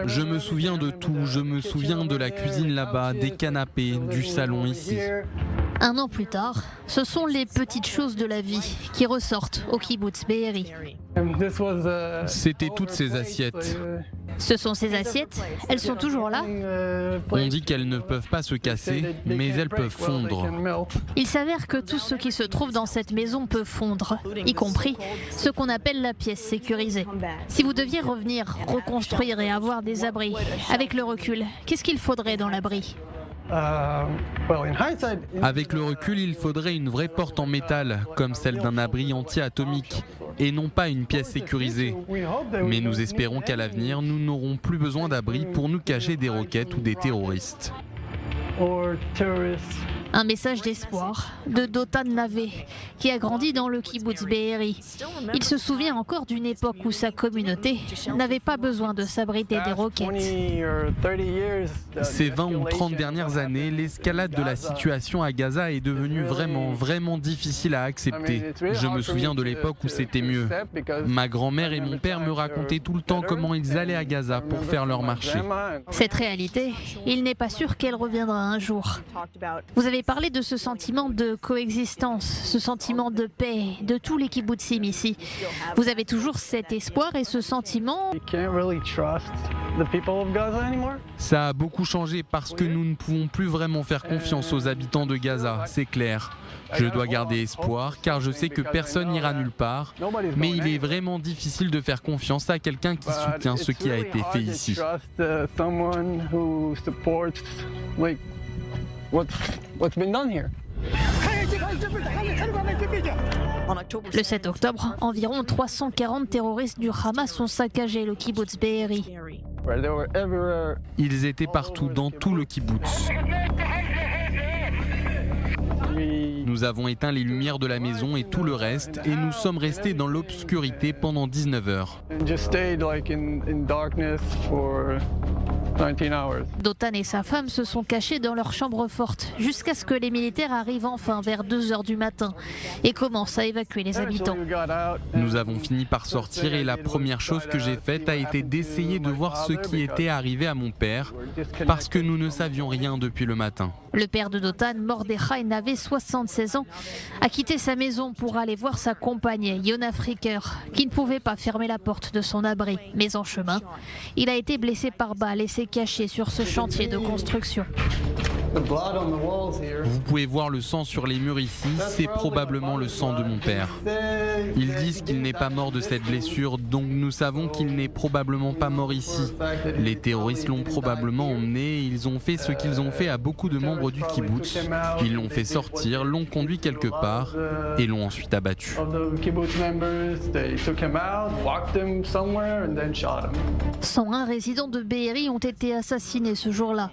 Je me souviens de tout, je me souviens de la cuisine là-bas, des canapés, du salon ici. Un an plus tard, ce sont les petites choses de la vie qui ressortent au kibbutz Be'eri. C'était toutes ces assiettes. Ce sont ces assiettes, elles sont toujours là. On dit qu'elles ne peuvent pas se casser, mais elles peuvent fondre. Il s'avère que tout ce qui se trouve dans cette maison peut fondre, y compris ce qu'on appelle la pièce sécurisée. Si vous deviez revenir, reconstruire et avoir des abris, avec le recul, qu'est-ce qu'il faudrait dans l'abri ? Avec le recul, il faudrait une vraie porte en métal, comme celle d'un abri anti-atomique, et non pas une pièce sécurisée. Mais nous espérons qu'à l'avenir, nous n'aurons plus besoin d'abri pour nous cacher des roquettes ou des terroristes. Un message d'espoir de Dotan Navé, qui a grandi dans le kibbutz Be'eri. Il se souvient encore d'une époque où sa communauté n'avait pas besoin de s'abriter des roquettes. Ces 20 ou 30 dernières années, l'escalade de la situation à Gaza est devenue vraiment difficile à accepter. Je me souviens de l'époque où c'était mieux. Ma grand-mère et mon père me racontaient tout le temps comment ils allaient à Gaza pour faire leur marché. Cette réalité, il n'est pas sûr qu'elle reviendra un jour. Vous avez parlé de ce sentiment de coexistence, ce sentiment de paix, de tous les kibbutzim ici. Vous avez toujours cet espoir et ce sentiment. Ça a beaucoup changé parce que nous ne pouvons plus vraiment faire confiance aux habitants de Gaza, c'est clair. Je dois garder espoir car je sais que personne n'ira nulle part, mais il est vraiment difficile de faire confiance à quelqu'un qui soutient ce qui a été fait ici. Le 7 octobre, environ 340 terroristes du Hamas ont saccagé le kibbutz Be'eri. Ils étaient partout, dans tout le kibbutz. Nous avons éteint les lumières de la maison et tout le reste, et nous sommes restés dans l'obscurité pendant 19 heures. Dotan et sa femme se sont cachés dans leur chambre forte jusqu'à ce que les militaires arrivent enfin vers 2 heures du matin et commencent à évacuer les habitants. Nous avons fini par sortir et la première chose que j'ai faite a été d'essayer de voir ce qui était arrivé à mon père parce que nous ne savions rien depuis le matin. Le père de Dotan, Mordechai Navé, 76 ans, a quitté sa maison pour aller voir sa compagne, Yona Fricker, qui ne pouvait pas fermer la porte de son abri. Mais en chemin, il a été blessé par balle et s'est caché sur ce chantier de construction. Vous pouvez voir le sang sur les murs ici, c'est probablement le sang de mon père. Ils disent qu'il n'est pas mort de cette blessure, donc nous savons qu'il n'est probablement pas mort ici. Les terroristes l'ont probablement emmené, ils ont fait ce qu'ils ont fait à beaucoup de membres du kibbutz. Ils l'ont fait sortir, l'ont conduit quelque part et l'ont ensuite abattu. 101 résidents de Be'eri ont été assassinés ce jour-là.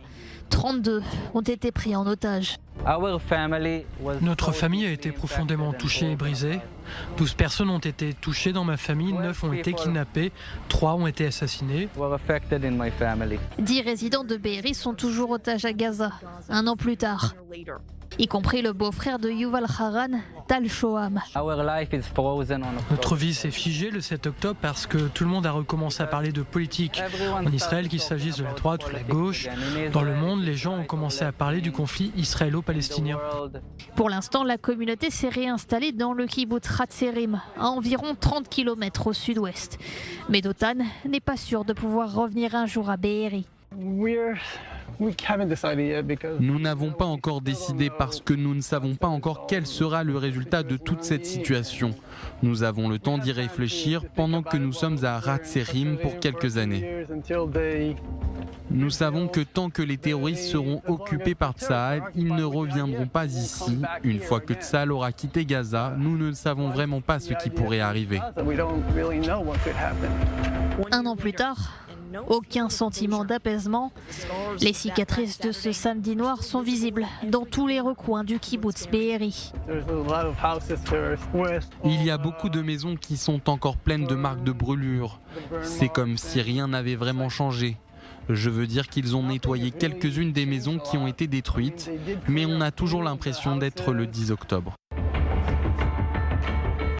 32 ont été pris en otage. Notre famille a été profondément touchée et brisée. 12 personnes ont été touchées dans ma famille, 9 ont été kidnappées, 3 ont été assassinés. 10 résidents de Be'eri sont toujours otages à Gaza, un an plus tard. Y compris le beau-frère de Yuval Haran, Tal Shoham. Notre vie s'est figée le 7 octobre parce que tout le monde a recommencé à parler de politique. En Israël, qu'il s'agisse de la droite ou de la gauche, dans le monde, les gens ont commencé à parler du conflit israélo-palestinien. Pour l'instant, la communauté s'est réinstallée dans le kibbutz Hatzerim, à environ 30 km au sud-ouest. Mais Dotan n'est pas sûr de pouvoir revenir un jour à Be'eri. Nous n'avons pas encore décidé parce que nous ne savons pas encore quel sera le résultat de toute cette situation. Nous avons le temps d'y réfléchir pendant que nous sommes à Hatzerim pour quelques années. Nous savons que tant que les terroristes seront occupés par Tsahal, ils ne reviendront pas ici. Une fois que Tsahal aura quitté Gaza, nous ne savons vraiment pas ce qui pourrait arriver. Un an plus tard, aucun sentiment d'apaisement. Les cicatrices de ce samedi noir sont visibles dans tous les recoins du kibbutz Be'eri. Il y a beaucoup de maisons qui sont encore pleines de marques de brûlures. C'est comme si rien n'avait vraiment changé. Je veux dire qu'ils ont nettoyé quelques-unes des maisons qui ont été détruites, mais on a toujours l'impression d'être le 10 octobre.